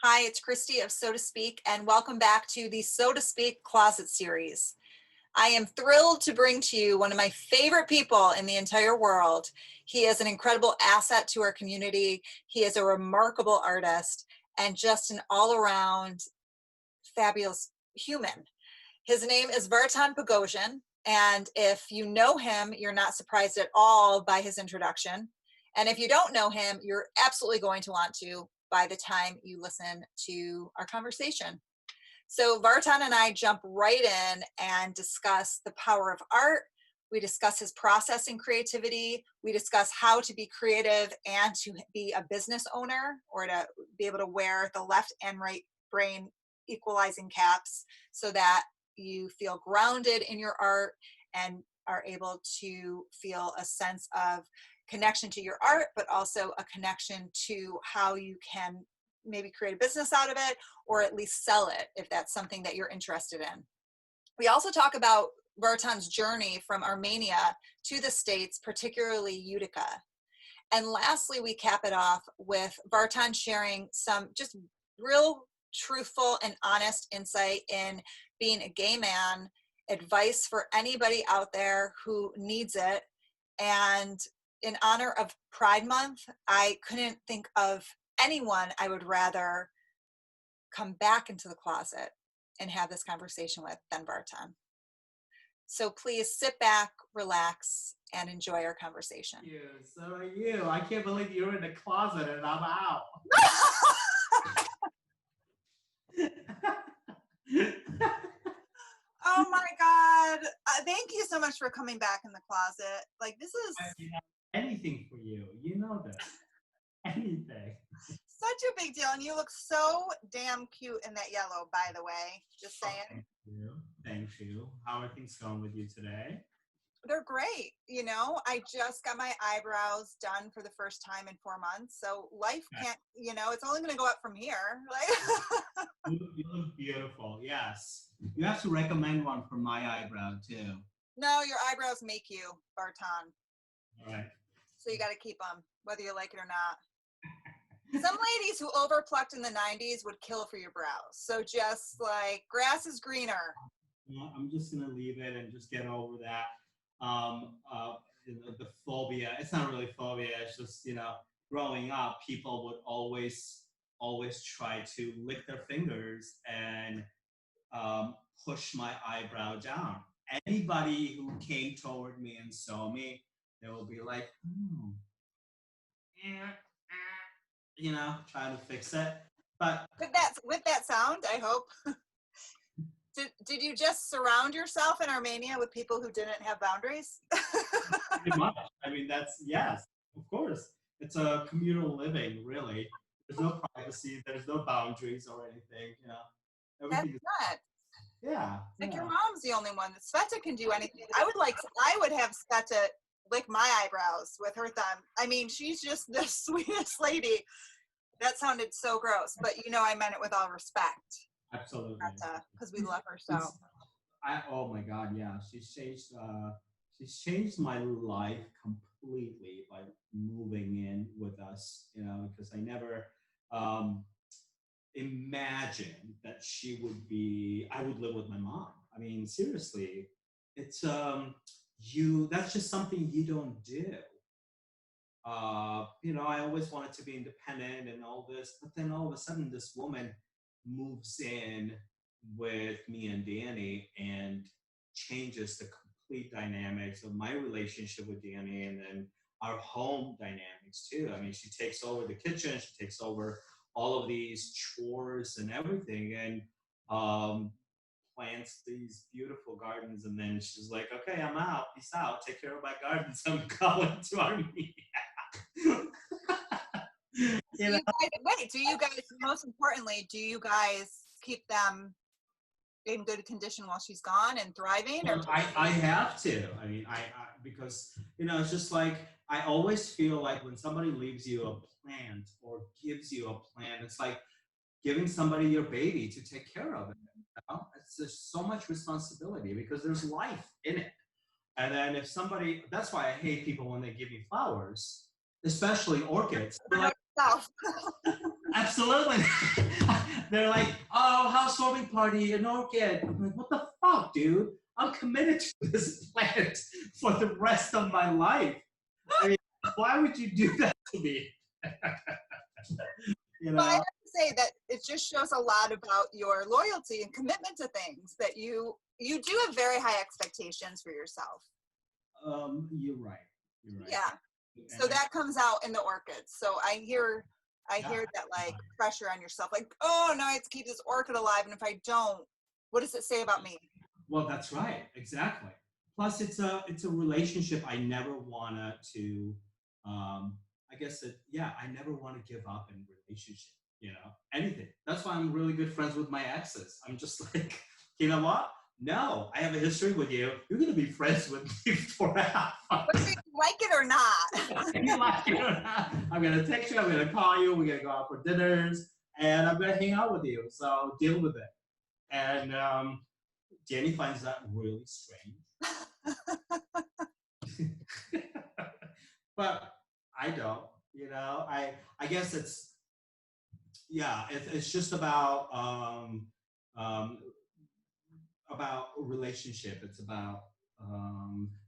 Hi, it's Christy of So to Speak, and welcome back to the So to Speak Closet series. I am thrilled to bring to you one of my favorite people in the entire world. He is an incredible asset to our community. He is a remarkable artist and just an all-around fabulous human. His name is Vartan Poghosian, and if you know him, you're not surprised at all by his introduction. And if you don't know him, you're absolutely going to want to by the time you listen to our conversation. So Vartan and I jump right in and discuss the power of art. We discuss his process in creativity. We discuss how to be creative and to be a business owner, or to be able to wear the left and right brain equalizing caps so that you feel grounded in your art and are able to feel a sense of connection to your art, but also a connection to how you can maybe create a business out of it, or at least sell it if that's something that you're interested in. We also talk about Vartan's journey from Armenia to the States, particularly Utica. And lastly, we cap it off with Vartan sharing some just real truthful and honest insight in being a gay man, advice for anybody out there who needs it. And in honor of Pride Month, I couldn't think of anyone I would rather come back into the closet and have this conversation with than Vartan. So please sit back, relax, and enjoy our conversation. You. So are you. I can't believe you're in the closet and I'm out. Oh my God. Thank you so much for coming back in the closet. Like, this is anything for you. You know that. Anything. Such a big deal. And you look so damn cute in that yellow, by the way. Just saying. Thank you. Thank you. How are things going with you today? They're great. You know, I just got my eyebrows done for the first time in 4 months. So life can't, it's only going to go up from here. Like, you look beautiful. Yes. You have to recommend one for my eyebrow too. No, your eyebrows make you, Vartan. All right. So you got to keep them, whether you like it or not. Some ladies who overplucked in the 90s would kill for your brows. So just like, grass is greener. I'm just going to leave it and just get over that. The phobia. It's not really phobia. It's just, growing up, people would always try to lick their fingers and push my eyebrow down. Anybody who came toward me and saw me, they will be like, trying to fix it. But with that sound, I hope. Did you just surround yourself in Armenia with people who didn't have boundaries? Pretty much. I mean, yes, of course. It's a communal living, really. There's no privacy. There's no boundaries or anything. Everything That's not. Yeah. Like, your mom's the only one. Sveta can do anything. I would have Sveta lick my eyebrows with her thumb. I mean, she's just the sweetest lady. That sounded so gross, but I meant it with all respect. Absolutely. Because we love her so. Oh my God, yeah. She's changed my life completely by moving in with us, because I never imagined that I would live with my mom. I mean, seriously, it's that's just something you don't do. I always wanted to be independent and all this, but then all of a sudden this woman moves in with me and Danny and changes the complete dynamics of my relationship with Danny, and then our home dynamics too. I mean, she takes over the kitchen, she takes over all of these chores and everything, and plants these beautiful gardens, and then she's like, okay, I'm out, peace out, take care of my gardens, I'm going to Armenia. Most importantly, do you guys keep them in good condition while she's gone and thriving? Or I have to. I mean, I because it's just like, I always feel like when somebody leaves you a plant or gives you a plant, it's like giving somebody your baby to take care of it. It's just so much responsibility because there's life in it. And then that's why I hate people when they give me flowers, especially orchids. Like, absolutely. They're like, oh, housewarming party in Orchid. I'm like, what the fuck, dude? I'm committed to this plant for the rest of my life. I mean, why would you do that to me? You But I have know? to say that it just shows a lot about your loyalty and commitment to things, that you do have very high expectations for yourself. You're right. You're right. Yeah. And So that comes out in the orchids. So I hear yeah, that like pressure on yourself, like, oh no, I have to keep this orchid alive. And if I don't, what does it say about me? well, that's right. Exactly. Plus, it's a relationship I never wanted to. I guess that yeah, I never want to give up in relationship. You know, anything. That's why I'm really good friends with my exes. I'm just like, you know what? No, I have a history with you. You're gonna be friends with me forever. Whether you like it or not. You like it or not. I'm gonna text you. I'm gonna call you. We're gonna go out for dinners, and I'm gonna hang out with you. So deal with it. And Jenny finds that really strange. But I don't, you know, I guess it's yeah, it's just um, about relationship. It's about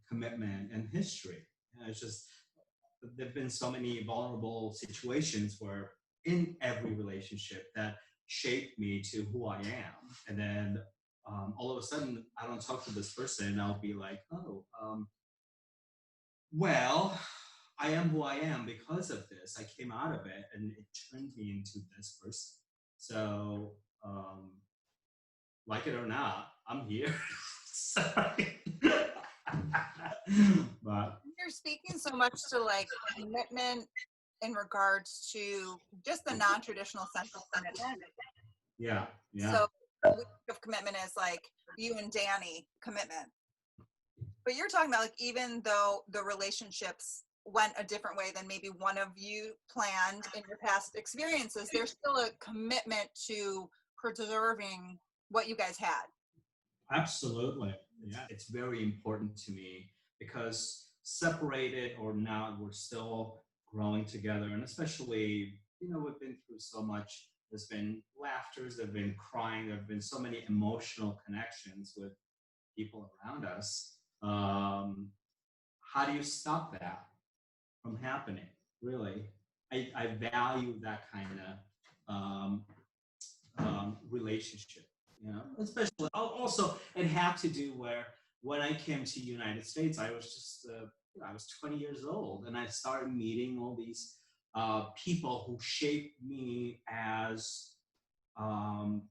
commitment and history. And it's just there've been so many vulnerable situations where in every relationship that shaped me to who I am, and then all of a sudden I don't talk to this person, and I'll be like, oh, well, I am who I am because of this. I came out of it and it turned me into this person. So, like it or not, I'm here. Sorry. But You're speaking so much to like commitment in regards to just the non-traditional sense of commitment. yeah, yeah, So we think of commitment as like you and Danny commitment. But you're talking about like even though the relationships went a different way than maybe one of you planned in your past experiences, there's still a commitment to preserving what you guys had. absolutely. Yeah, it's very important to me because separated or not, we're still growing together. And especially, you know, we've been through so much. There's been laughters, there've been crying, there have been so many emotional connections with people around us. How do you stop that from happening? Really, I value that kind of relationship. You know, especially also it had to do where when I came to the United States, I was just I was 20 years old, and I started meeting all these people who shaped me as um,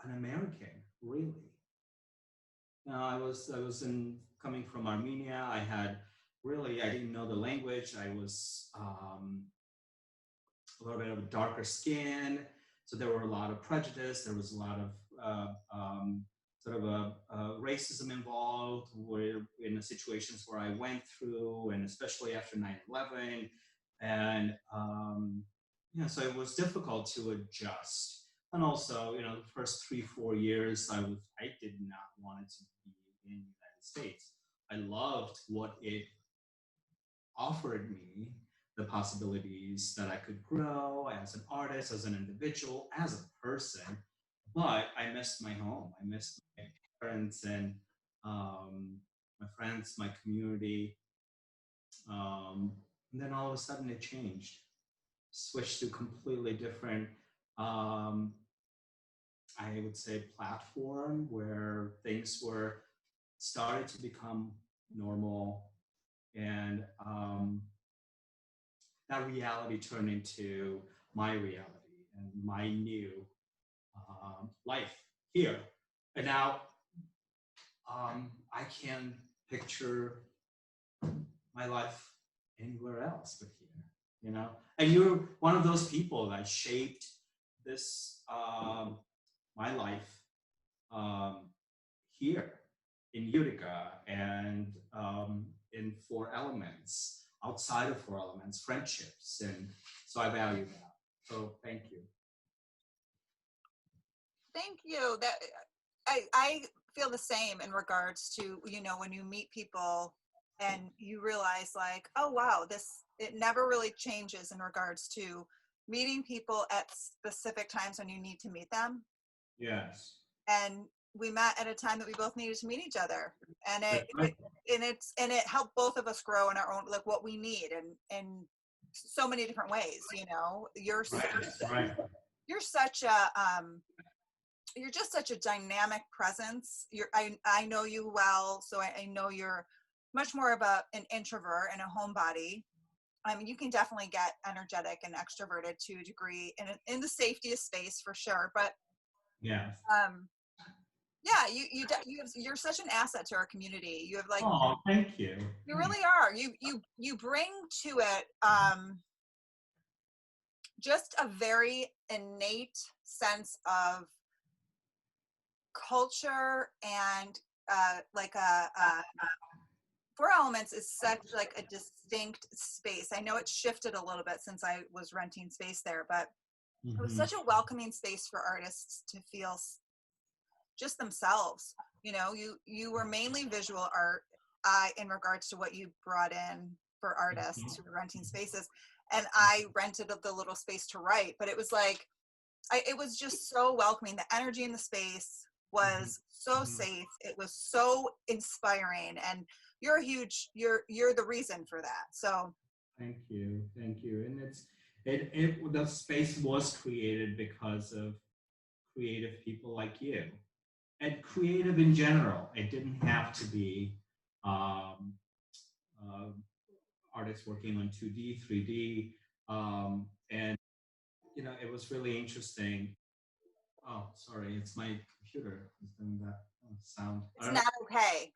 an American, really. I was in coming from Armenia. I had really I didn't know the language. I was a little bit of a darker skin, so there were a lot of prejudice. There was a lot of sort of racism involved where, in the situations where I went through, and especially after 9/11, and yeah, so it was difficult to adjust. And also, you know, the first 3 4 years, I did not want it to be in the United States. I loved what it offered me, the possibilities that I could grow as an artist, as an individual, as a person. But I missed my home. I missed my parents and my friends, my community. And then all of a sudden it changed, switched to completely different, um, I would say, platform where things were started to become normal and that reality turned into my reality and my new life here. And now I can picture my life anywhere else but here, you know? And you're one of those people that shaped this, my life here in Utica and in Four Elements, outside of Four Elements, friendships. And so I value that. So thank you. Thank you. That I feel the same in regards to, you know, when you meet people and you realize like, oh wow, this it never really changes in regards to meeting people at specific times when you need to meet them. Yes. And we met at a time that we both needed to meet each other, and Right. it helped both of us grow in our own, like, what we need, and so many different ways. You know, Right. you're such a you're just such a dynamic presence. I know you well, so I know you're much more of an introvert and a homebody. I mean, you can definitely get energetic and extroverted to a degree in the safety of space, for sure. But Yes. yeah, you're such an asset to our community. You have, like, Oh, thank you. you really are. You bring to it just a very innate sense of culture, and like Four Elements is such, like, a distinct space. I know it's shifted a little bit since I was renting space there, but it was such a welcoming space for artists to feel just themselves. You know, you were mainly visual art, in regards to what you brought in for artists who were renting spaces, and I rented the little space to write. But it was like, it was just so welcoming. The energy in the space was so safe. It was so inspiring, and you're you're the reason for that. So Thank you. And the space was created because of creative people like you, and creative in general. It didn't have to be um, uh, artists working on 2D, 3D, and it was really interesting. Oh, sorry, it's my computer. It's doing that sound. I it's don't not okay.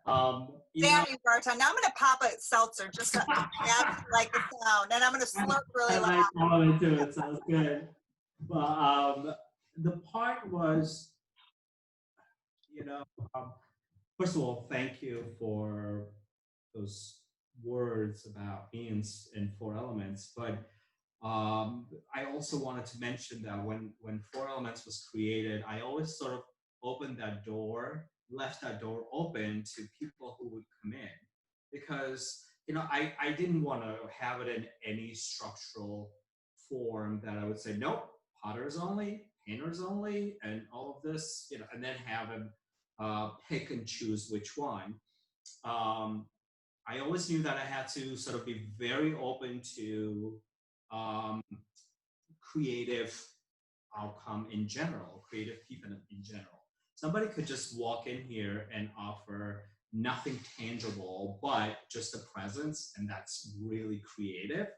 know. You know, Damn you, Vartan. Now I'm gonna pop a seltzer just to add to, like, the sound, and I'm gonna slurp really I loud. like all of it too. It sounds good. But the part was, you know, um, first of all, thank you for those words about me and Four Elements. But I also wanted to mention that when Four Elements was created, I always sort of opened that door, left that door open to people who would come in, because I didn't want to have it in any structural form that I would say nope, potters only, painters only, and all of this, and then have them pick and choose which one. Um, I always knew that I had to sort of be very open to um, creative outcome in general, creative people in general. Somebody could just walk in here and offer nothing tangible, but just a presence, and that's really creative.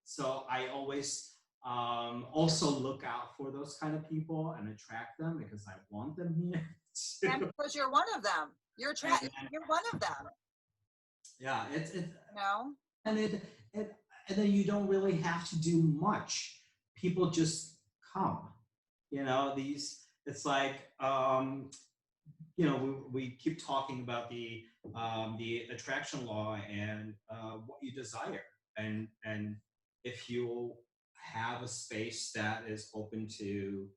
So I always also look out for those kind of people and attract them because I want them here. And because you're one of them. You're one of them. Yeah, it's No. and and then you don't really have to do much. People just come. It's like we keep talking about the attraction law and what you desire, and if you have a space that is open to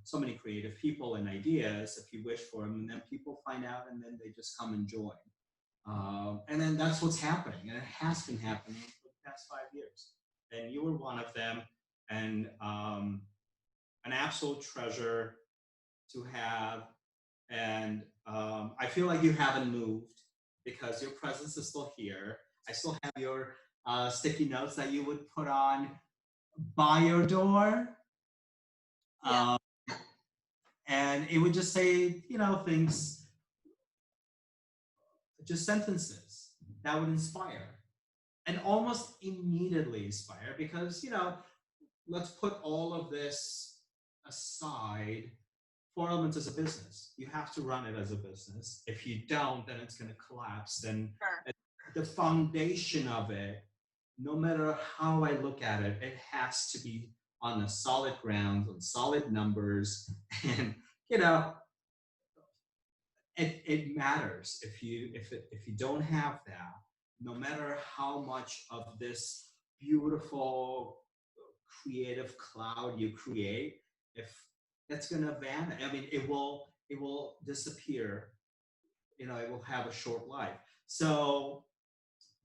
so many creative people and ideas, if you wish for them, and then people find out, and then they just come and join. And then that's what's happening, and it has been happening for the past 5 years. And you were one of them, and an absolute treasure to have. And I feel like you haven't moved because your presence is still here. I still have your sticky notes that you would put on by your door. Yeah. And it would just say, things, just sentences that would inspire, and almost immediately inspire, because let's put all of this aside. Four Elements is a business. You have to run it as a business. If you don't, then it's going to collapse. Then Sure. the foundation of it, no matter how I look at it, it has to be on a solid ground, on solid numbers, and it matters. If you don't have that, no matter how much of this beautiful creative cloud you create, if that's gonna vanish, I mean, it will disappear. It will have a short life. So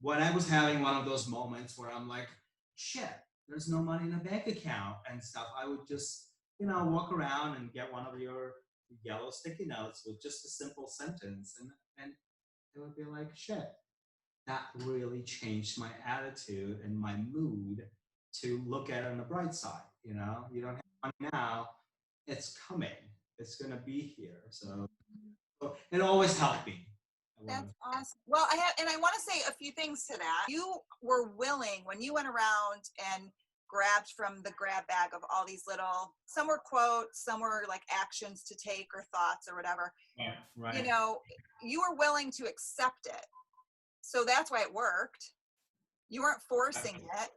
when I was having one of those moments where I'm like, shit, there's no money in a bank account and stuff, I would just, walk around and get one of your yellow sticky notes with just a simple sentence. And it would be like, shit, that really changed my attitude and my mood to look at it on the bright side. You don't have money now, it's coming, it's going to be here. So it always helped me. That's awesome. Well, I want to say a few things to that. You were willing when you went around and grabbed from the grab bag of all these little, some were quotes, some were like actions to take or thoughts or whatever. Yeah, right. You were willing to accept it. So that's why it worked. You weren't forcing it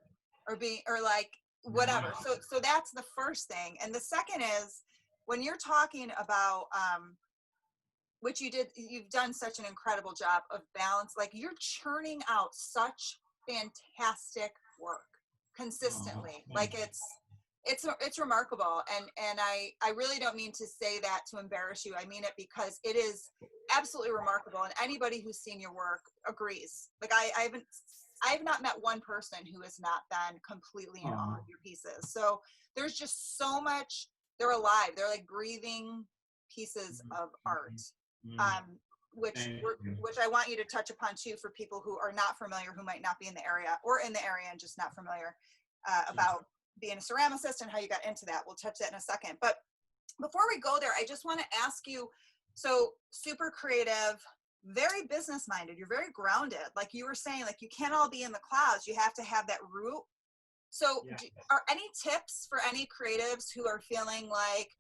or like whatever. So that's the first thing. And the second is when you're talking about, which you've done such an incredible job of balance. Like you're churning out such fantastic work consistently. Like it's remarkable. And I really don't mean to say that to embarrass you. I mean it because it is absolutely remarkable. And anybody who's seen your work agrees. Like I've not met one person who has not been completely in awe of your pieces. So there's just so much, they're alive. They're like breathing pieces of art. Which I want you to touch upon too for people who are not familiar, who might not be in the area or in the area and just not familiar about being a ceramicist and how you got into that. We'll touch that in a second. But before we go there, I just want to ask you, so super creative, very business minded, you're very grounded. Like you were saying, like you can't all be in the clouds. You have to have that root. So are any tips for any creatives who are feeling like,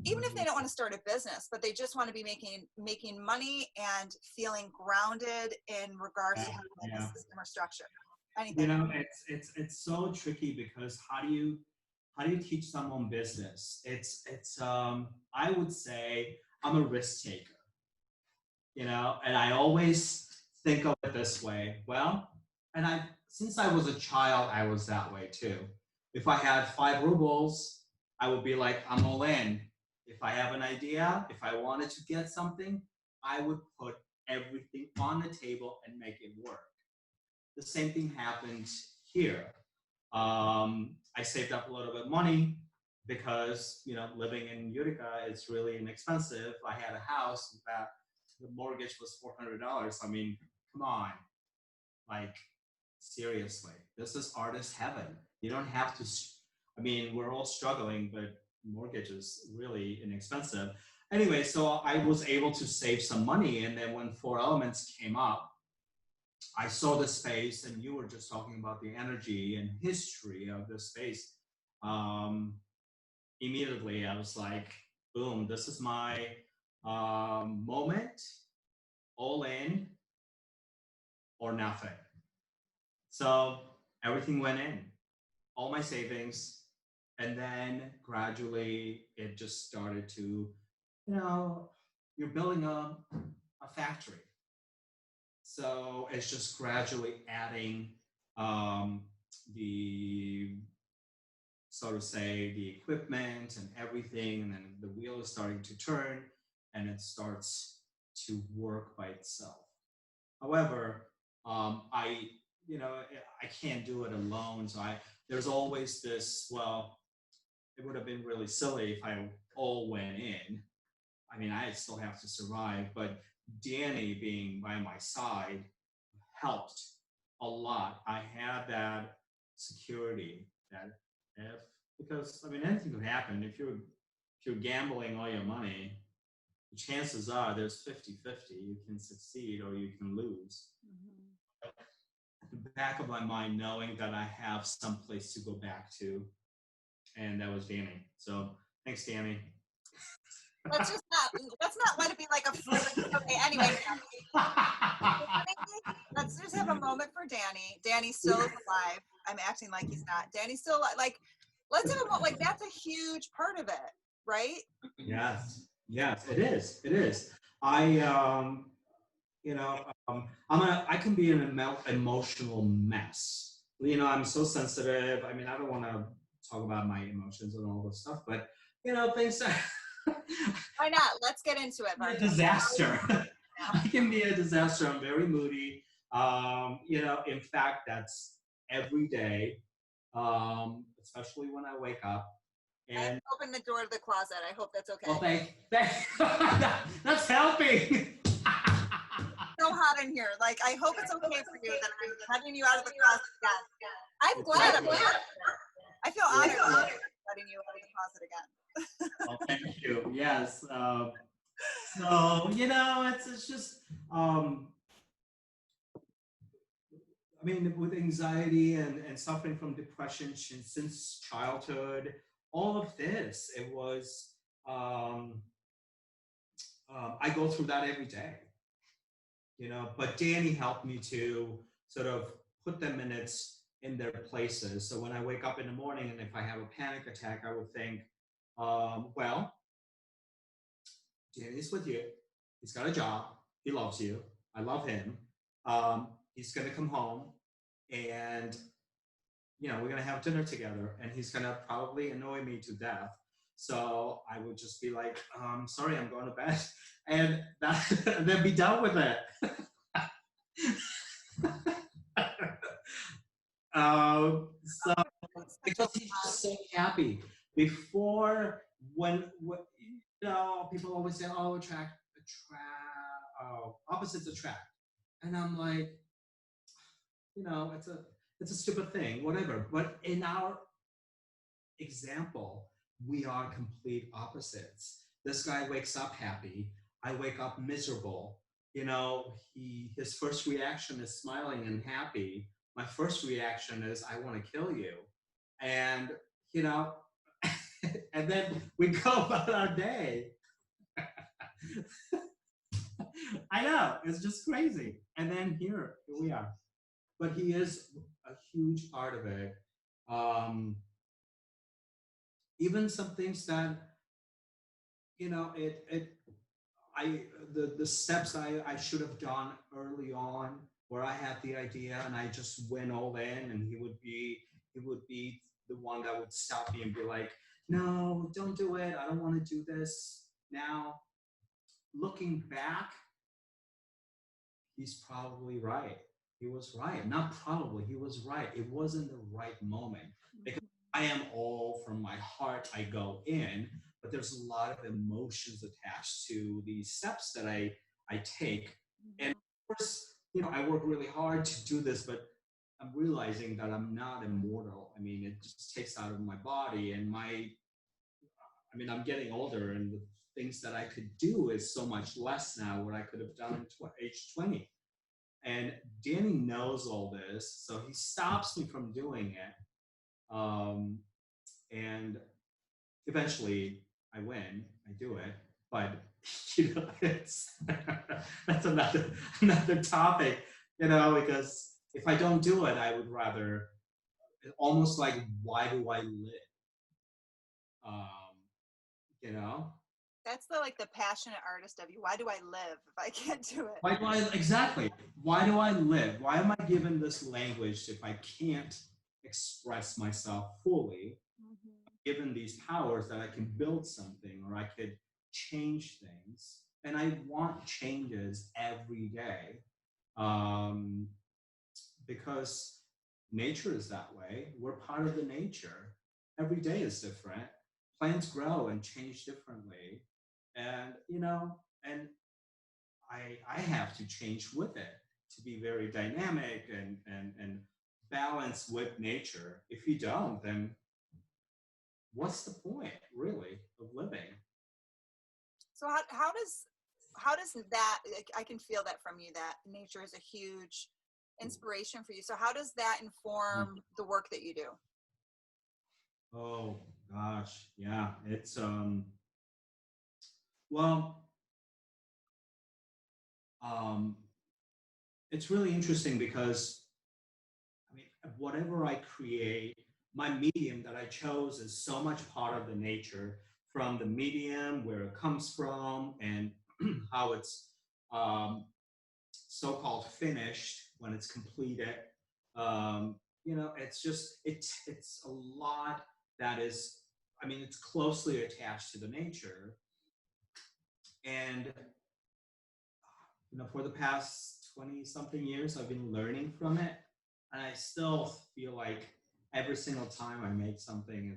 even if they don't want to start a business, but they just want to be making money and feeling grounded in regards to having a system or structure? Anything? It's so tricky because how do you teach someone business? It's I would say I'm a risk taker, and I always think of it this way. Well, and since I was a child, I was that way too. If I had 5 rubles, I would be like, I'm all in. If I have an idea, if I wanted to get something, I would put everything on the table and make it work. The same thing happened here. I saved up a little bit of money because, living in Utica is really inexpensive. I had a house that the mortgage was $400. I mean, come on. Like, seriously, this is artist heaven. You don't have to, we're all struggling, but mortgage is really inexpensive. Anyway, so I was able to save some money. And then when Four Elements came up, I saw the space, and you were just talking about the energy and history of this space. Immediately, I was like, boom, this is my moment, all in or nothing. So everything went in, all my savings, and then gradually it just started to, you're building a factory. So it's just gradually adding the, so to say, the equipment and everything, and then the wheel is starting to turn, and it starts to work by itself. However, I can't do it alone. So there's always this, well, it would have been really silly if I all went in. I still have to survive, but Danny being by my side helped a lot. I had that security that because anything could happen. If you're gambling all your money, the chances are there's 50-50. You can succeed or you can lose. Mm-hmm. At the back of my mind, knowing that I have some place to go back to, and that was Danny. So thanks, Danny. Let's not let it be like a okay. Anyway, let's just have a moment for Danny. Danny's still alive. I'm acting like he's not. Danny's still alive. Like, let's have a moment. Like, that's a huge part of it, right? Yes, it is. It is. I can be an emotional mess. I'm so sensitive. I don't want to talk about my emotions and all this stuff, but things. Why not? Let's get into it, Vartan. A disaster. I can be a disaster. I'm very moody. You know, in fact, that's every day, especially when I wake up. I have And to open the door to the closet. I hope that's okay. well, thank that's helping. So hot in here. Like, I hope it's okay for you that I'm cutting you out of the closet again. I'm glad I'm here. I feel honored letting you out of the closet again. Well, thank you. Yes. So you know, it's just I mean, with anxiety and suffering from depression since childhood, all of this, it was, um, I go through that every day, you know, but Danny helped me to sort of put them in their places. So when I wake up in the morning and if I have a panic attack, I would think, well, Danny's with you. He's got a job. He loves you. I love him. He's going to come home and you know, we're gonna have dinner together, and he's gonna probably annoy me to death. So I would just be like, sorry, I'm going to bed, and that, and then be done with it. So because he's just so happy. Before when you know, people always say, oh, opposites attract, and I'm like, you know, it's a stupid thing, whatever. But in our example, we are complete opposites. This guy wakes up happy. I wake up miserable. You know, his first reaction is smiling and happy. My first reaction is I want to kill you. And you know, and then we go about our day. I know, it's just crazy. And then here we are. But he is a huge part of it. Um, Even some things that you know I the steps I should have done early on where I had the idea and I just went all in and he would be the one that would stop me and be like, no, don't do it, I don't want to do this now. Looking back, he's probably right. He was right. Not probably, he was right. It wasn't the right moment. Because I am all from my heart, I go in, but there's a lot of emotions attached to these steps that I take. And of course, you know, I work really hard to do this, but I'm realizing that I'm not immortal. I mean, it just takes out of my body and I mean, I'm getting older and the things that I could do is so much less now what I could have done at age 20. And Danny knows all this, so he stops me from doing it. And eventually I win, I do it, but you know, it's that's another topic, you know, because if I don't do it, I would rather almost like why do I live? Um, you know? That's the passionate artist of you. Why do I live if I can't do it? Why do I exactly? Why do I live? Why am I given this language if I can't express myself fully? Given these powers that I can build something or I could change things, and I want changes every day um, because nature is that way. We're part of the nature. Every day is different. Plants grow and change differently, and you know, and I have to change with it to be very dynamic and balanced with nature. If you don't, then what's the point really of living? So how does that, like, I can feel that from you, that nature is a huge inspiration for you. So how does that inform the work that you do? Oh gosh, yeah, it's well um it's really interesting because I mean whatever I create, my medium that I chose is so much part of the nature, from the medium where it comes from and how it's um so-called finished when it's completed. You know, it's just it's a lot that is. I mean, it's closely attached to the nature, and you know, for the past 20 something years I've been learning from it. And I still feel like every single time I make something,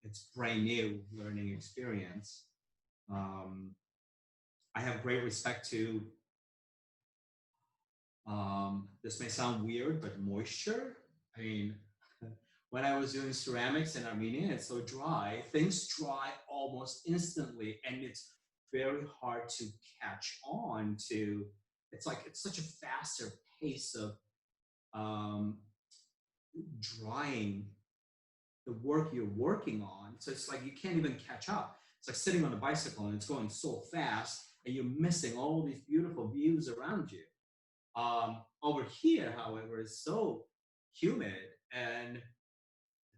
it's brand new learning experience. I have great respect to, this may sound weird, but moisture. I mean, when I was doing ceramics in Armenia, it's so dry. Things dry almost instantly, and it's very hard to catch on to. It's like it's such a faster pace of um, drying the work you're working on. So it's like you can't even catch up. It's like sitting on a bicycle and it's going so fast, and you're missing all these beautiful views around you. Over here, however, is so humid, and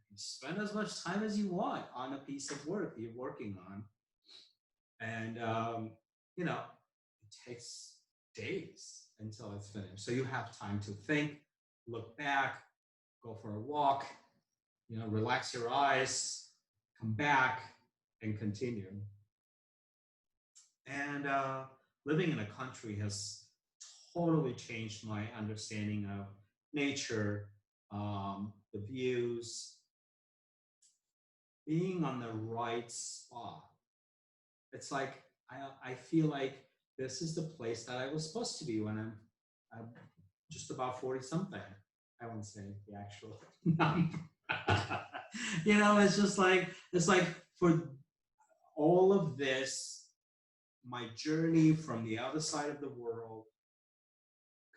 you spend as much time as you want on a piece of work you're working on. And, it takes days until it's finished. So you have time to think, look back, go for a walk, relax your eyes, come back, and continue. And living in a country has totally changed my understanding of nature, the views, being on the right spot. It's like I feel like this is the place that I was supposed to be when I'm just about 40 something. I won't say the actual number. It's like for all of this, my journey from the other side of the world,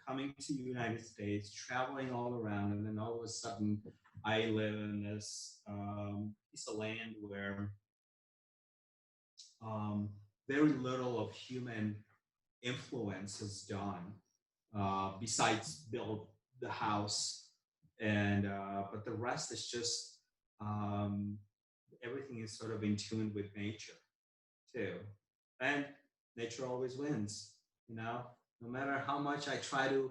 coming to the United States, traveling all around, and then all of a sudden, I live in this piece of land where very little of human influence is done, besides build the house, and but the rest is just um, everything is sort of in tune with nature too, and nature always wins. No matter how much I try to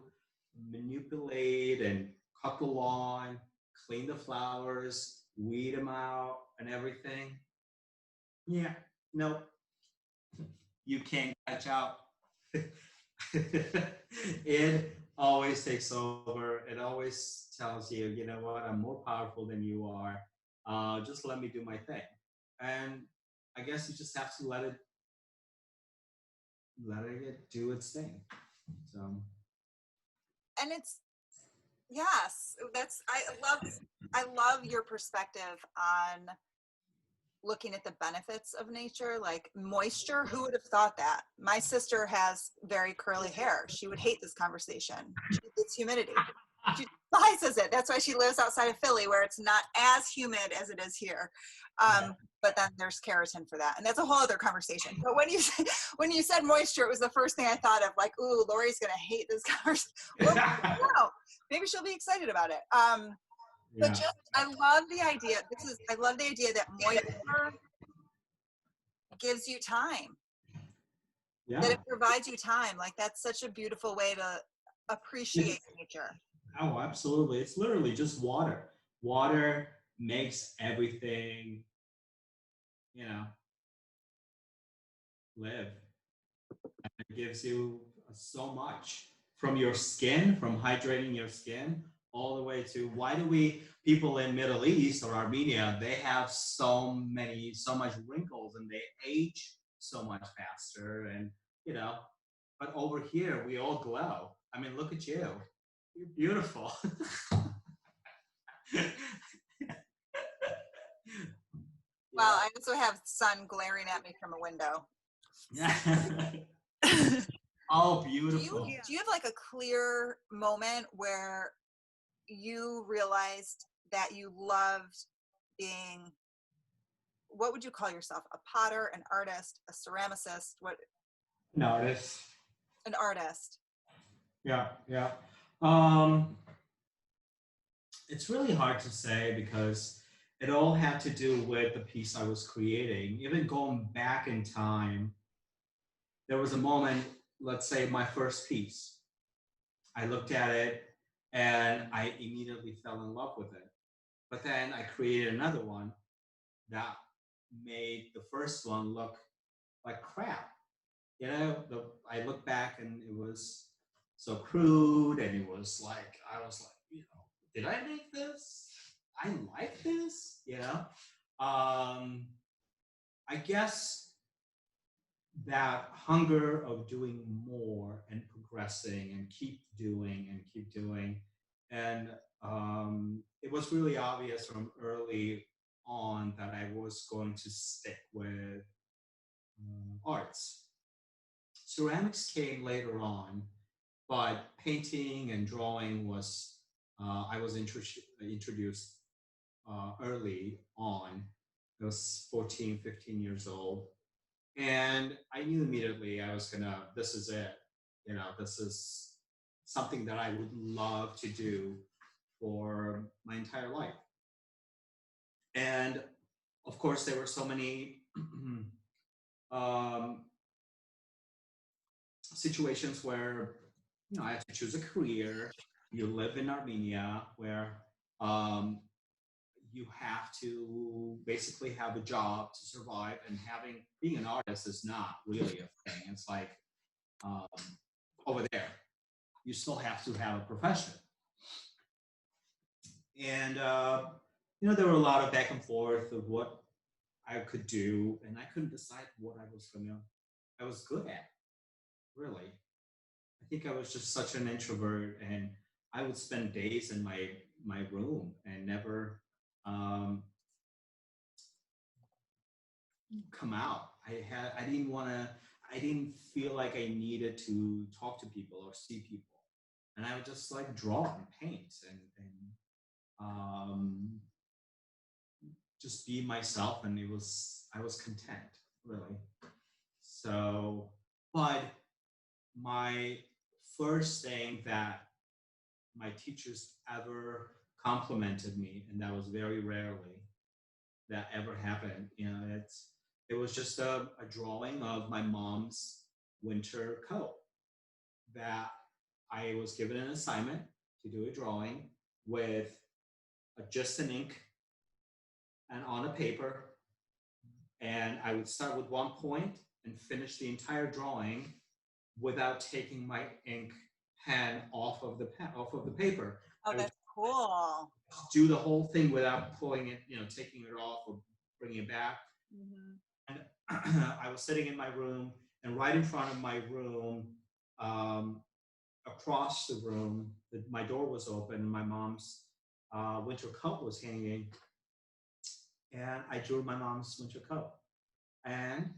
manipulate and cut the lawn, clean the flowers, weed them out, and everything. Yeah, no, you can't catch up. It always takes over. It always tells you, you know what, I'm more powerful than you are. Just let me do my thing. And I guess you just have to let it do its thing. So And it's, yes, I love your perspective on looking at the benefits of nature, like moisture. Who would have thought that? My sister has very curly hair. She would hate this conversation. She hates humidity. She despises it. That's why she lives outside of Philly, where it's not as humid as it is here. But then there's keratin for that, and that's a whole other conversation. But when you said moisture, it was the first thing I thought of. Like, ooh, Lori's gonna hate this conversation. Well, no, maybe she'll be excited about it. But just, I love the idea. I love the idea that moisture gives you time. yeah. That it provides you time. Like, that's such a beautiful way to appreciate nature. Oh, absolutely. It's literally just water. Water makes everything, live. And it gives you so much from your skin, from hydrating your skin, all the way to why do people in Middle East or Armenia, they have so much wrinkles and they age so much faster. And, but over here, we all glow. I mean, look at you. You're beautiful. Well, I also have sun glaring at me from a window. Yeah. Oh, beautiful. Do you have like a clear moment where you realized that you loved being, what would you call yourself? A potter, an artist, a ceramicist? What? An artist. An artist. Yeah. It's really hard to say because it all had to do with the piece I was creating. Even going back in time, there was a moment, let's say my first piece. I looked at it and I immediately fell in love with it. But then I created another one that made the first one look like crap. I look back and it was so crude, and it was like, I was like, did I make this? I like this, I guess that hunger of doing more and progressing and keep doing and keep doing. And it was really obvious from early on that I was going to stick with arts. Ceramics came later on, but painting and drawing was, I was introduced early on. I was 14, 15 years old. And I knew immediately this is it. This is something that I would love to do for my entire life. And of course, there were so many um, situations where, I had to choose a career. You live in Armenia where um, you have to basically have a job to survive, and being an artist is not really a thing. It's like um, over there, you still have to have a profession. And there were a lot of back and forth of what I could do, and I couldn't decide what I was good at, really. I think I was just such an introvert, and I would spend days in my room and never um, come out. I didn't feel like I needed to talk to people or see people. And I would just like draw and paint and just be myself, and I was content, really. So, but my first thing that my teachers ever complimented me, and that was very rarely that ever happened. It was just a drawing of my mom's winter coat that I was given an assignment to do a drawing with just an ink and on a paper. And I would start with one point and finish the entire drawing without taking my ink pen off of the paper. Oh, that's cool. Do the whole thing without pulling it, taking it off or bringing it back. Mm-hmm. And I was sitting in my room, and right in front of my room, across the room, my door was open, and my mom's winter coat was hanging. And I drew my mom's winter coat. And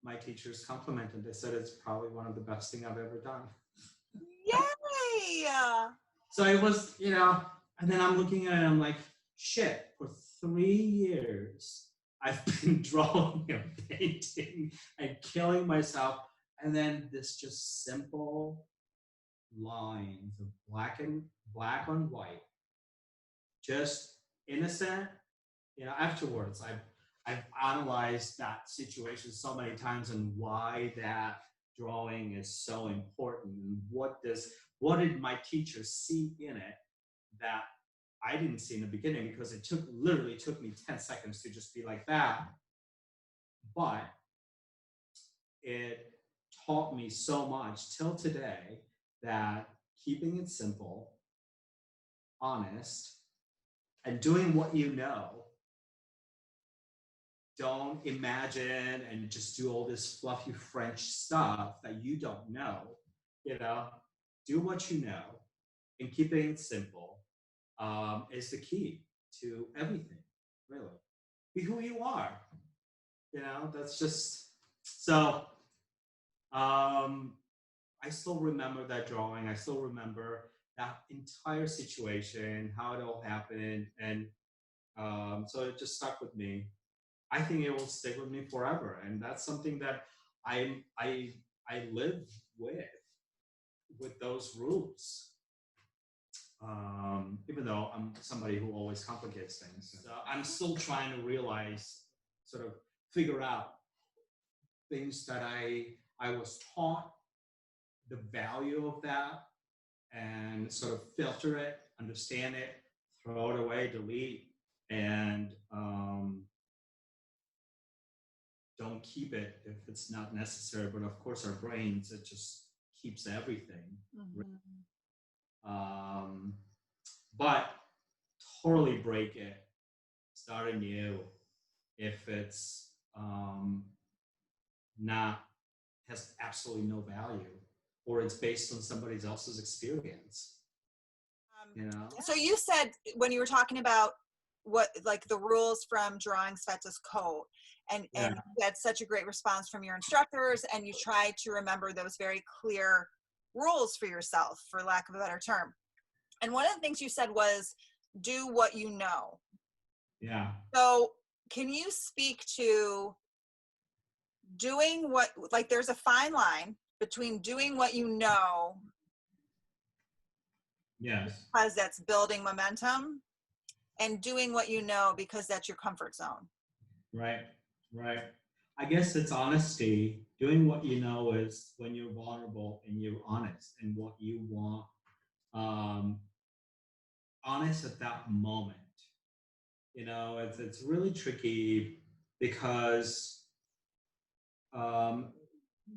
my teachers complimented. They said it's probably one of the best thing I've ever done. Yay! So it was, and then I'm looking at it, and I'm like, shit, for 3 years, I've been drawing and painting and killing myself. And then this just simple lines of black on white, just innocent. Afterwards, I've analyzed that situation so many times, and why that drawing is so important, and what did my teacher see in it that I didn't see in the beginning, because it literally took me 10 seconds to just be like that. But it taught me so much till today that keeping it simple, honest, and doing what you know. Don't imagine and just do all this fluffy French stuff that you don't know. Do what you know, and keeping it simple is the key to everything, really. Be who you are. That's just so. I still remember that drawing. I still remember that entire situation, how it all happened, and so it just stuck with me. I think it will stick with me forever, and that's something that I live with those rules. Even though I'm somebody who always complicates things, so I'm still trying to figure out things that I was taught, the value of that, and sort of filter it, understand it, throw it away, delete, and don't keep it if it's not necessary. But of course, our brains, it just keeps everything. Mhm. But totally break it, start anew if it's not has absolutely no value or it's based on somebody else's experience. You know? So you said when you were talking about what like the rules from drawing Sveta's coat, and Yeah. you had such a great response from your instructors, and you tried to remember those very clear rules for yourself, for lack of a better term. And one of the things you said was, do what you know. Yeah. So can you speak to doing what, like there's a fine line between doing what you know Yes. because that's building momentum, and doing what you know because that's your comfort zone. Right. Right. I guess it's honesty. Doing what you know is when you're vulnerable and you're honest and what you want. Honest at that moment. You know, it's really tricky because um,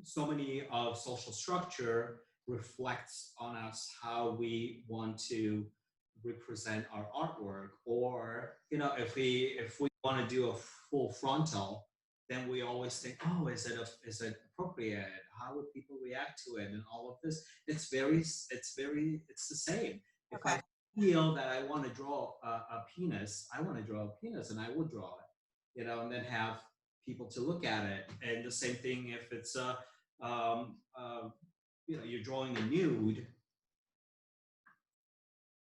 so many of social structure reflects on us how we want to represent our artwork, or you know, if we want to do a full frontal, then we always think, oh, is it appropriate, how would people react to it, and all of this. It's the same. If Okay. I feel that I want to draw a penis, I want to draw a penis and I would draw it, you know, and then have people to look at it. And the same thing if it's um, uh, you know, you're drawing a nude,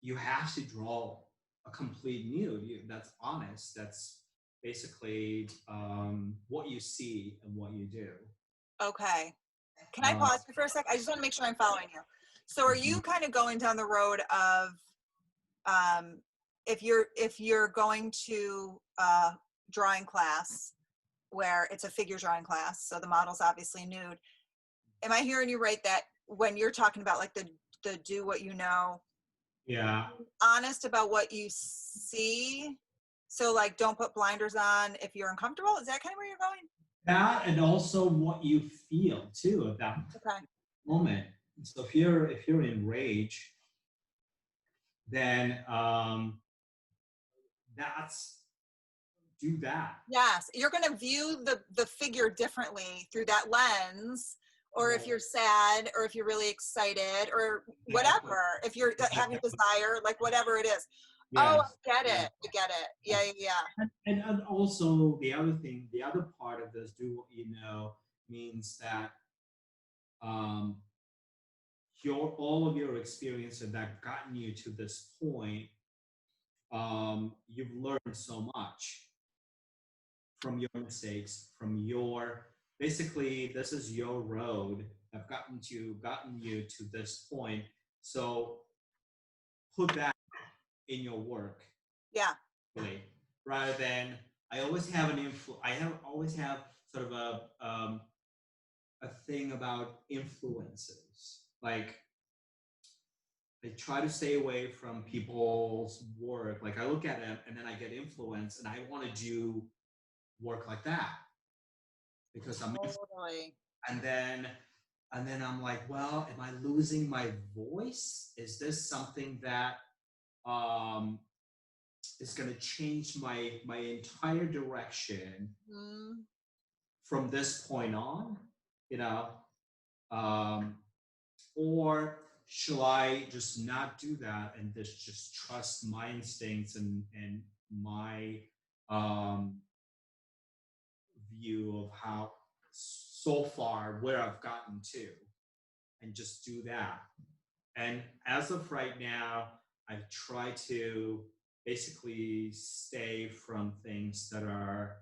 you have to draw a complete nude. That's honest. That's basically what you see and what you do. Okay. Can I Uh, pause you for a sec? I just want to make sure I'm following you. So are you kind of going down the road of um, if you're going to drawing class where it's a figure drawing class, so the model's obviously nude. Am I hearing you right that when you're talking about like the do what you know, yeah, honest about what you see? So like don't put blinders on if you're uncomfortable. Is that kind of where you're going? that and also what you feel too at that Okay. moment. So if you're in rage, then that's do that. Yes, you're going to view the figure differently through that lens. Or if Right. you're sad, or if you're really excited, or Exactly. whatever, if you're having desire, like whatever it is. Oh, Yes. I get Yes. it. I get it. Yeah, yeah, yeah. And also the other thing, the other part of this, do what you know, means that um, all of your experiences that gotten you to this point, you've learned so much from your mistakes, from your basically this is your road have gotten you to this point. So put that in your work, Yeah. really, rather than I always have always have sort of a thing about influences. Like I try to stay away from people's work. Like I look at it and then I get influenced and I want to do work like that because Totally. and then I'm like, well, am I losing my voice? Is this something that um, is going to change my entire direction Mm, from this point on? You know, um, or shall I just not do that and just trust my instincts and my um, view of how so far where I've gotten to and just do that. And as of right now, I've tried to basically stay from things that are,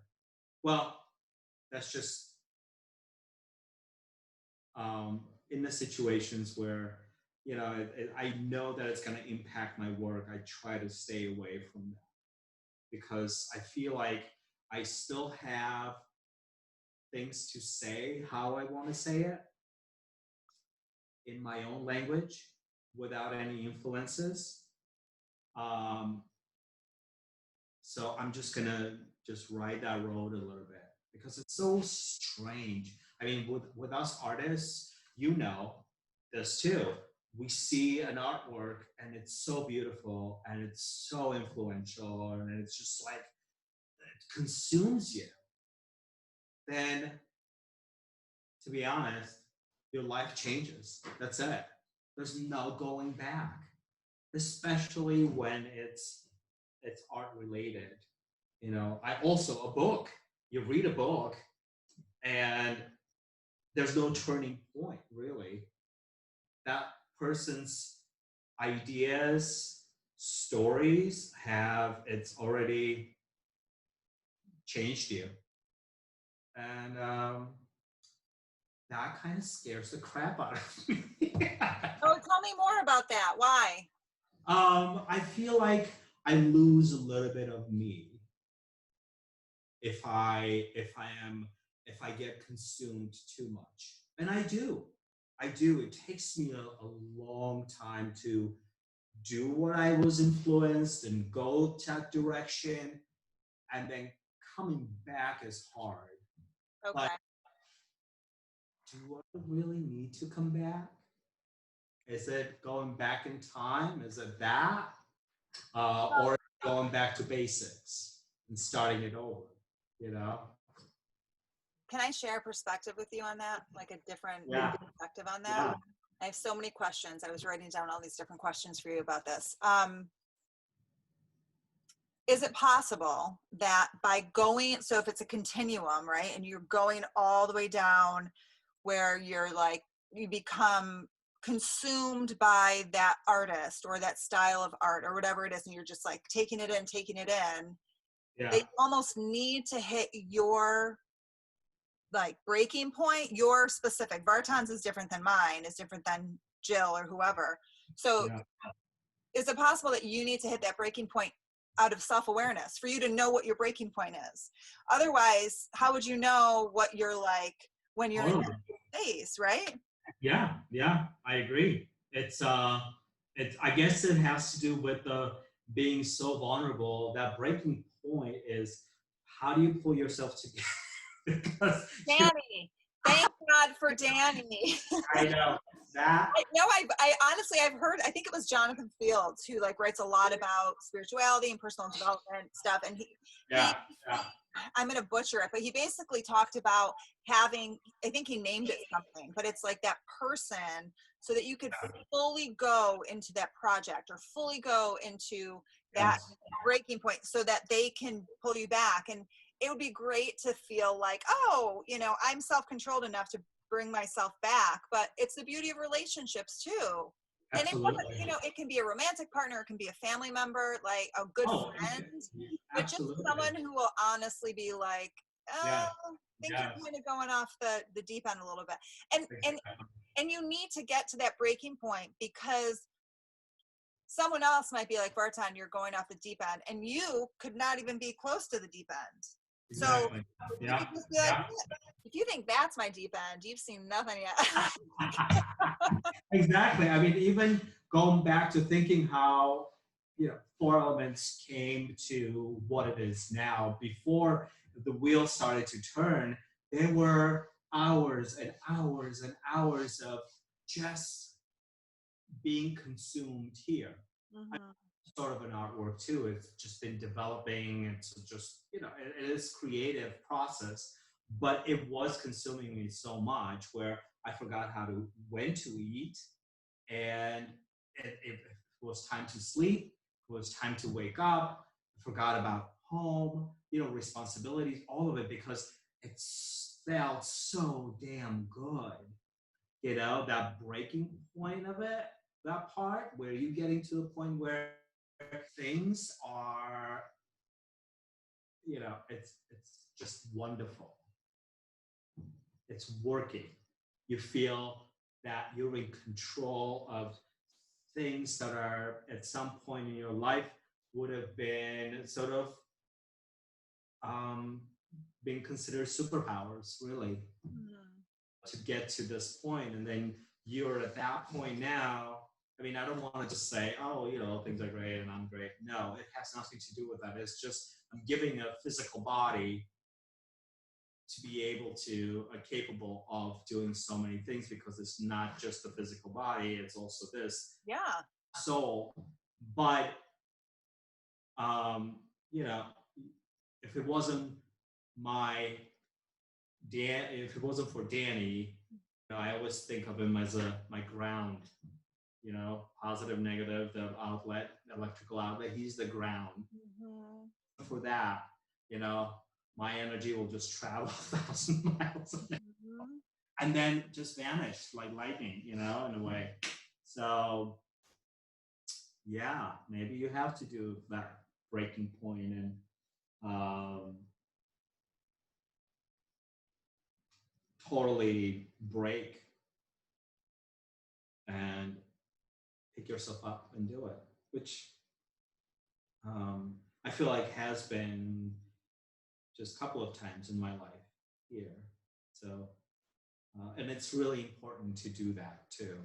well, that's just in the situations where, you know, I know that it's going to impact my work. I try to stay away from that because I feel like I still have things to say how I want to say it in my own language without any influences. Um, so I'm just gonna just ride that road a little bit because it's so strange. I mean, with us artists, you know, this too. We see an artwork and it's so beautiful and it's so influential and it's just like it consumes you. Then, to be honest, your life changes. That's it. There's no going back, especially when it's art related. I also a book. You read a book, and there's no turning point really. That person's ideas, stories it's already changed you, and that kind of scares the crap out of me. Oh, tell me more about that. Why? I feel like I lose a little bit of me if I get consumed too much, and I do. It takes me a long time to do what I was influenced and go that direction, and then coming back is hard. Okay. But do I really need to come back? Is it going back in time? Is it that? Or going back to basics and starting it over, you know? Can I share a perspective with you on that? Like a different Yeah. perspective on that? Yeah. I have so many questions. I was writing down all these different questions for you about this. Is it possible that by going, so if it's a continuum, right, and you're going all the way down where you're like, you become consumed by that artist or that style of art or whatever it is, and you're just like taking it in, Yeah. they almost need to hit your like breaking point, your specific. Vartan's is different than mine, is different than Jill or whoever. So Yeah. is it possible that you need to hit that breaking point out of self-awareness for you to know what your breaking point is? Otherwise, how would you know what you're like when you're in that space, right? Yeah, I agree. It's I guess it has to do with the being so vulnerable. That breaking point is how do you pull yourself together? Because Danny, thank God for Danny. I know that. I honestly, I've heard, I think it was Jonathan Fields who like writes a lot about spirituality and personal development stuff. And Yeah. I'm going to butcher it, but he basically talked about having, I think he named it something, but it's like that person so that you could fully go into that project or fully go into that breaking point so that they can pull you back. And it would be great to feel like, oh, I'm self-controlled enough to bring myself back, but it's the beauty of relationships too. And it can be a romantic partner, it can be a family member, like a good friend, but just someone who will honestly be like, I think you're kind of going off the deep end a little bit. And you need to get to that breaking point because someone else might be like, Vartan, you're going off the deep end, and you could not even be close to the deep end. So you could just be like, if you think that's my deep end, you've seen nothing yet. Exactly. I mean, even going back to thinking how, Four Elements came to what it is now. Before the wheel started to turn, there were hours and hours and hours of just being consumed here. Mm-hmm. Sort of an artwork too. It's just been developing. It's just, it is creative process, but it was consuming me so much where I forgot when to eat, and it was time to sleep. It was time to wake up. I forgot about home, responsibilities, all of it, because it felt so damn good. That breaking point of it, that part where you're getting to the point where things are, it's just wonderful. It's working. You feel that you're in control of things that are at some point in your life would have been sort of being considered superpowers, really, to get to this point. And then you're at that point now. I mean, I don't want to just say, oh, things are great and I'm great. No, it has nothing to do with that. It's just I'm giving a physical body to be able to capable of doing so many things, because it's not just the physical body, it's also this soul. But you know, if it wasn't my if it wasn't for Danny, you know, I always think of him as my ground, you know, positive, negative, the outlet, electrical outlet. He's the ground. For that, you know, my energy will just travel 1,000 miles and then just vanish like lightning, you know, in a way. So yeah, maybe you have to do that breaking point and totally break and pick yourself up and do it, which I feel like has been just a couple of times in my life here. So, and it's really important to do that too.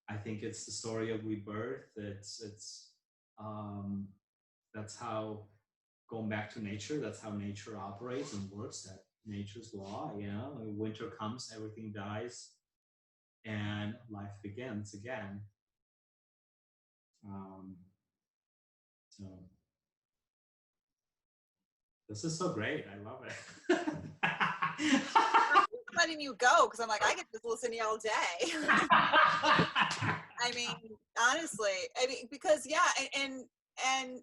I think it's the story of rebirth. That's how, going back to nature, that's how nature operates and works, that nature's law, you know, when winter comes, everything dies and life begins again. So this is so great. I love it. I'm letting you go because I'm like, I could just listen to you all day. I mean, honestly, because and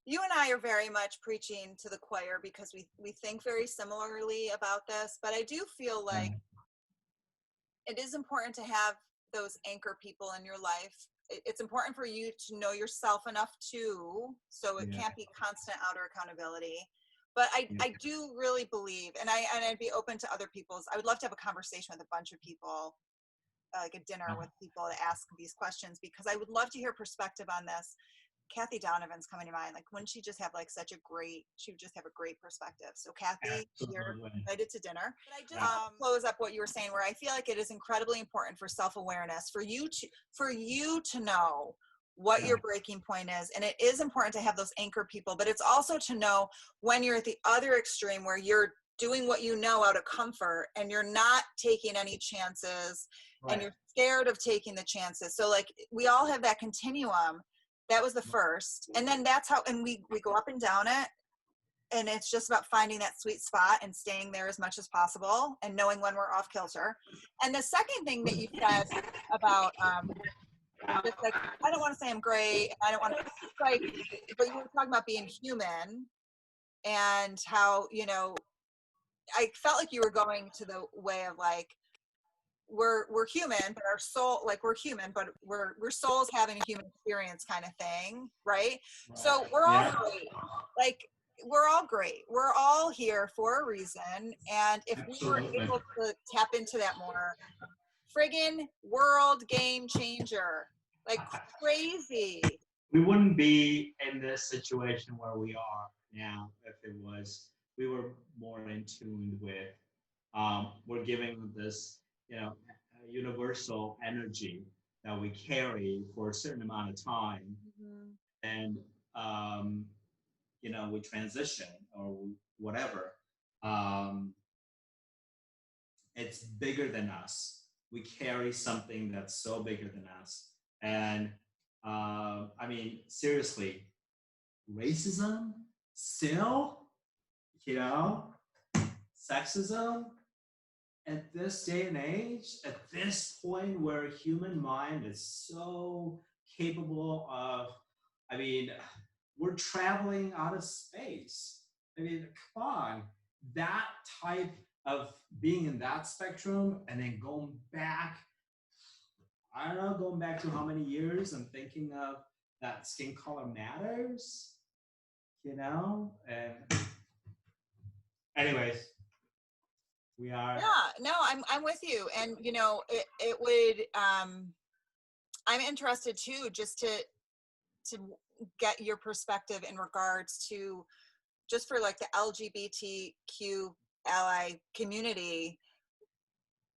you and I are very much preaching to the choir because we think very similarly about this, but I do feel like it is important to have those anchor people in your life. It's important for you to know yourself enough too, so it can't be constant outer accountability. But I do really believe, and I'd be open to other people's. I would love to have a conversation with a bunch of people, like a dinner with people to ask these questions, because I would love to hear perspective on this. Kathy Donovan's coming to mind. Like, wouldn't she just have like she would just have a great perspective. So Kathy, you're invited to dinner. But I just close up what you were saying, where I feel like it is incredibly important for self-awareness, for you to know what your breaking point is. And it is important to have those anchor people, but it's also to know when you're at the other extreme, where you're doing what you know out of comfort and you're not taking any chances and you're scared of taking the chances. So like, we all have that continuum. That was the first. And then that's how, and we go up and down it. And it's just about finding that sweet spot and staying there as much as possible and knowing when we're off kilter. And the second thing that you said about, just like, I don't want to say I'm great. I don't want to, like, but you were talking about being human and how, you know, I felt like you were going to the way of like, we're human, but our soul, like we're human, but we're souls having a human experience kind of thing, right? So we're all great. Like, we're all great. We're all here for a reason. And if we were able to tap into that more, friggin' world game changer, like crazy. We wouldn't be in this situation where we are now if we were more in tune with, we're giving this, you know, universal energy that we carry for a certain amount of time. And, you know, we transition or whatever. It's bigger than us. We carry something that's so bigger than us. And I mean, seriously, racism still, you know, sexism, at this day and age, at this point where human mind is so capable of, I mean, we're traveling out of space. I mean, come on, that type of being in that spectrum and then going back, I don't know, going back to how many years and thinking of that skin color matters, you know? And anyways, we are. Yeah, no, I'm with you. And, you know, it would, I'm interested too, just to get your perspective in regards to, just for like the LGBTQ ally community.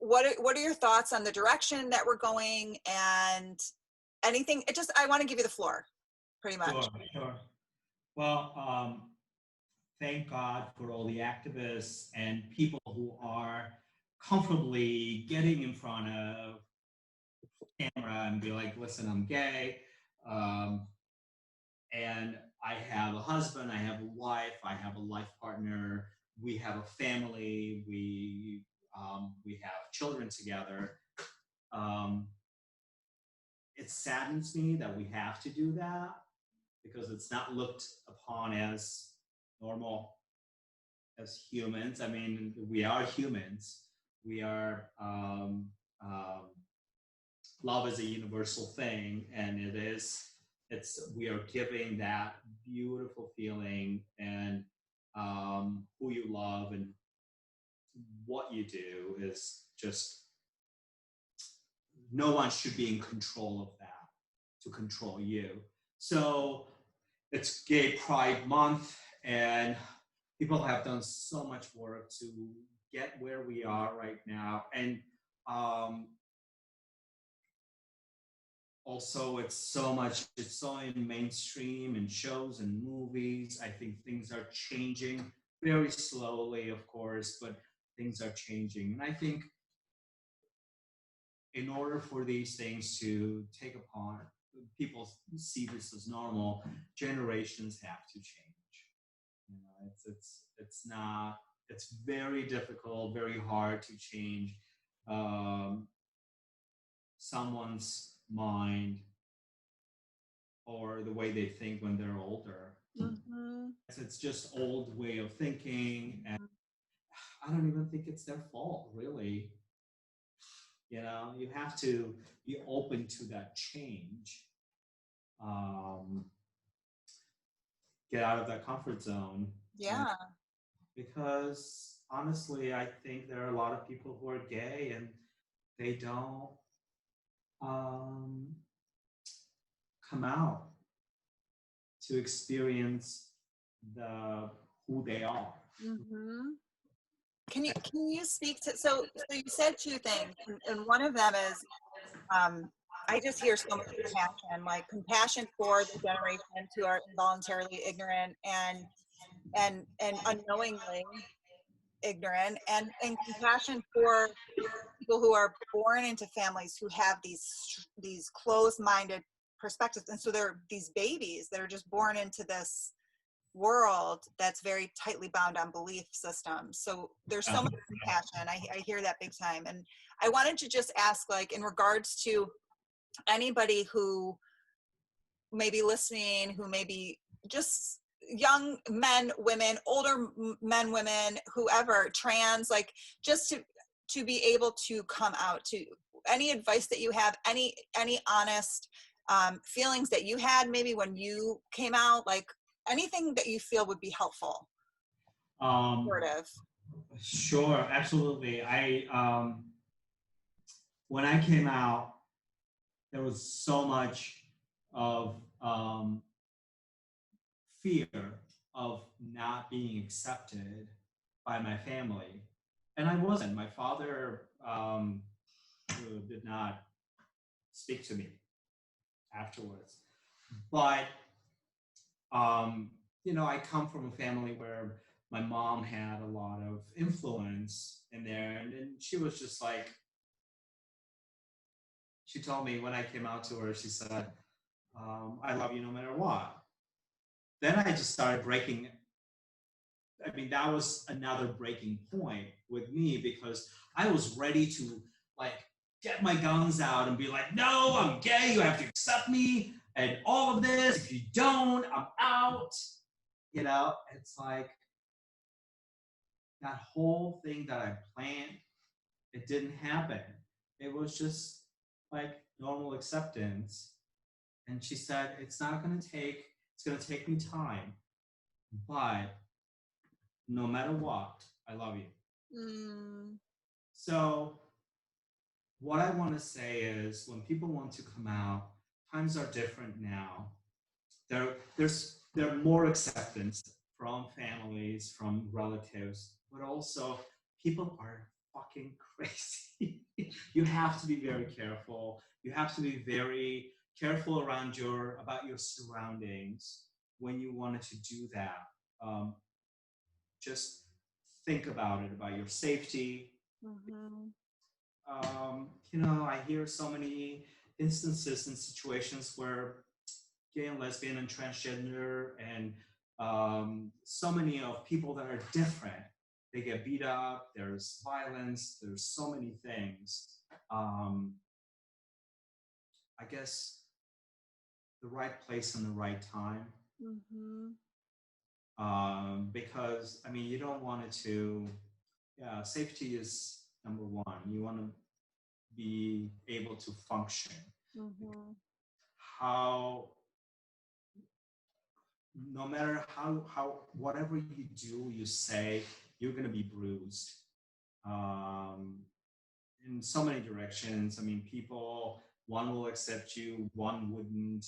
What are your thoughts on the direction that we're going, and anything? I want to give you the floor, pretty much. Sure. Well, thank God for all the activists and people who are comfortably getting in front of camera and be like, listen, I'm gay. Um, and I have a husband, I have a wife, I have a life partner, we have a family, we have children together. Um, it saddens me that we have to do that because it's not looked upon as normal as humans. I mean, we are humans. We are love is a universal thing, and we are giving that beautiful feeling and who you love and what you do is just no one should be in control of that to control you. So it's Gay Pride Month, and people have done so much work to get where we are right now. And also, it's so in mainstream and shows and movies. I think things are changing very slowly, of course, but things are changing. And I think in order for these things to take upon, people see this as normal, generations have to change. You know, it's very difficult, very hard to change someone's mind or the way they think when they're older. Mm-hmm. It's just old way of thinking, and I don't even think it's their fault, really. You know, you have to be open to that change. Get out of that comfort zone. Yeah. Because honestly, I think there are a lot of people who are gay and they don't come out to experience who they are. Mm-hmm. Can you speak to, so you said two things, and one of them is, I just hear so much compassion, like compassion for the generations who are involuntarily ignorant and unknowingly ignorant, and compassion for people who are born into families who have these closed-minded perspectives, and so they're these babies that are just born into this world that's very tightly bound on belief systems. So there's so much compassion. I hear that big time. And I wanted to just ask, like, in regards to anybody who may be listening, who may be just young men, women, older men, women, whoever, trans, like, just to be able to come out, to any advice that you have, any honest feelings that you had maybe when you came out, like anything that you feel would be helpful. Supportive. Sure, absolutely. When I came out, there was so much of fear of not being accepted by my family, and I wasn't. My father did not speak to me afterwards, but you know, I come from a family where my mom had a lot of influence in there, and she was just like, she told me when I came out to her, she said, I love you no matter what. Then I just started breaking. I mean, that was another breaking point with me because I was ready to like get my guns out and be like, no, I'm gay, you have to accept me, and all of this. If you don't, I'm out. You know, it's like that whole thing that I planned, it didn't happen. It was just like normal acceptance. And she said, it's going to take me time, but no matter what, I love you. So what I want to say is when people want to come out, times are different now. There's more acceptance from families, from relatives, but also people are fucking crazy. You have to be very careful. You have to be very careful about your surroundings when you wanted to do that. just think about it, about your safety. Mm-hmm. I hear so many instances and situations where gay and lesbian and transgender and so many of people that are different, they get beat up, there's violence, there's so many things. I guess the right place and the right time. Mm-hmm. Because I mean, you don't want it to, yeah, safety is number one. You want to be able to function. Mm-hmm. How, no matter how, whatever you do, you say, you're going to be bruised in so many directions. I mean, people, one will accept you, one wouldn't.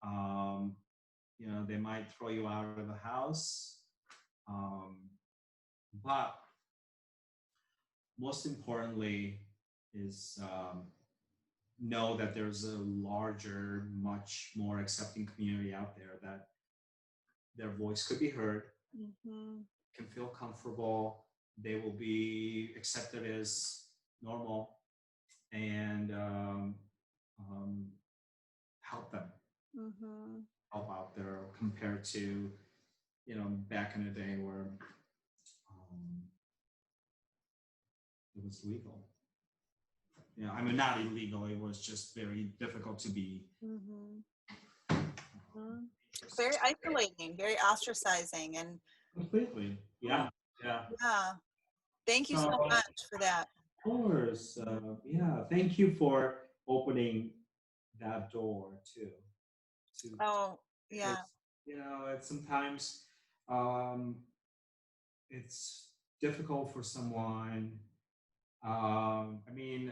Um, they might throw you out of the house. But most importantly is know that there's a larger, much more accepting community out there that their voice could be heard, Mm-hmm. can feel comfortable, they will be accepted as normal, and help them, Mm-hmm. help out there compared to, back in the day where it was legal. I mean, not illegal, it was just very difficult to be. Mm-hmm. Mm-hmm. Very isolating, very ostracizing, and Completely. Yeah. Yeah. yeah. Thank you so much for that. Of course. Yeah. Thank you for opening that door too. Oh, Because, yeah. it's sometimes um, it's difficult for someone. I mean,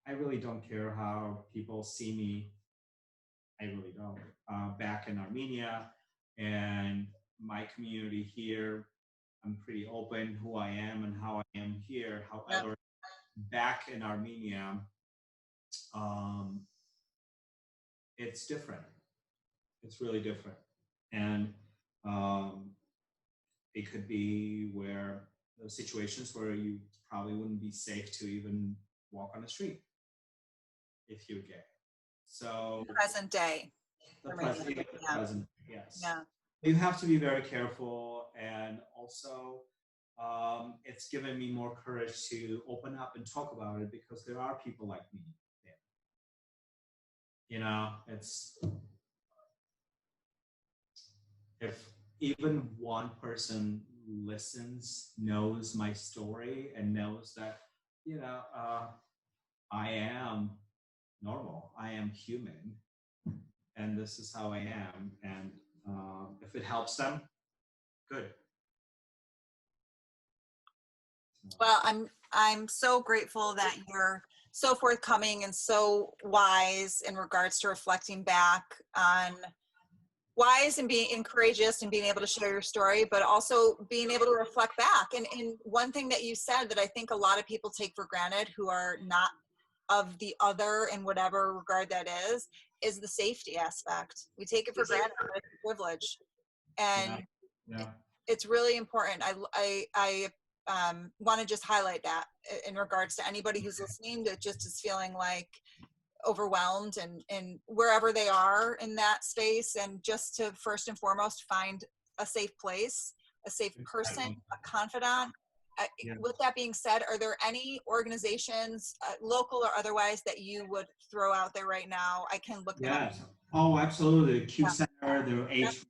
I really don't care how people see me. I really don't. Back in Armenia and my community here, I'm pretty open who I am and how I am here. Yep. However, back in Armenia, um, it's different. It's really different. And um, it could be where those situations where you probably wouldn't be safe to even walk on the street if you're gay. So Present day. the For me. present, the Yeah. present, yes. Yeah. You have to be very careful, and also it's given me more courage to open up and talk about it because there are people like me there. It's if even one person listens, knows my story, and knows that I am normal, I am human, and this is how I am, and if it helps them, good. Well, I'm so grateful that you're so forthcoming and so wise in regards to reflecting back on wise and being courageous and being able to share your story, but also being able to reflect back. And one thing that you said that I think a lot of people take for granted who are not of the other in whatever regard that is the safety aspect. We take it for granted, but it's a privilege. And Yeah. it's really important. I want to just highlight that in regards to anybody who's listening that just is feeling like overwhelmed and wherever they are in that space, and just to first and foremost find a safe place, a safe person, a confidant. Yeah. With that being said, are there any organizations, local or otherwise, that you would throw out there right now? I can look them up. Yes. Oh, absolutely. The Q Center, the Age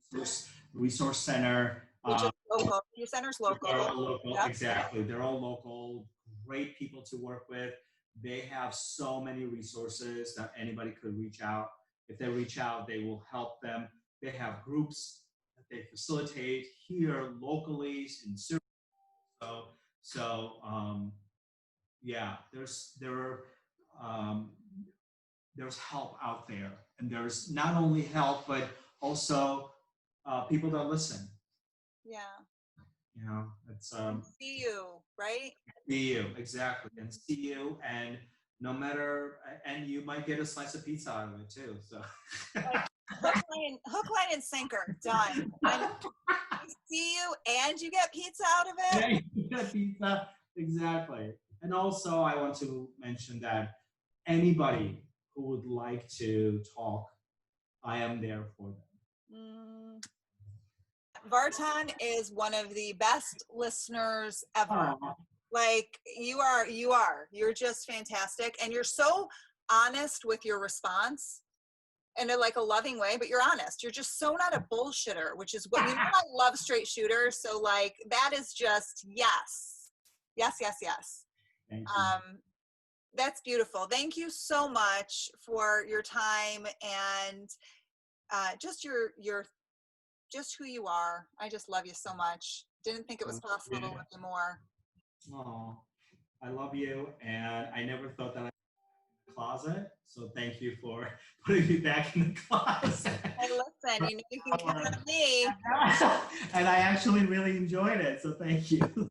Resource Center. Which is local. Q Center's local. They're all local. Yep. Exactly. They're all local. Great people to work with. They have so many resources that anybody could reach out. If they reach out, they will help them. They have groups that they facilitate here locally in Syria. Yeah, there's help out there, and there's not only help but also people that listen. Yeah. It's see you, right? see you, exactly, and see you, and no matter, and you might get a slice of pizza out of it too. So like, hook, line, and sinker, done. And see you and you get pizza out of it. Yeah, you get pizza. Exactly. And also, I want to mention that anybody who would like to talk, I am there for them. Mm. Vartan is one of the best listeners ever. Oh, Like you're just fantastic. And you're so honest with your response in like a loving way, but you're honest. You're just so not a bullshitter, which is what, you know, I love straight shooters. So like, that is just, yes, yes, yes, yes. thank you. That's beautiful. Thank you so much for your time and just just who you are. I just love you so much. Didn't think it was possible to love you more. Oh, I love you, and I never thought that I'd be in the closet. So thank you for putting me back in the closet. Hey, listen, you know you can count on me. And I actually really enjoyed it. So thank you.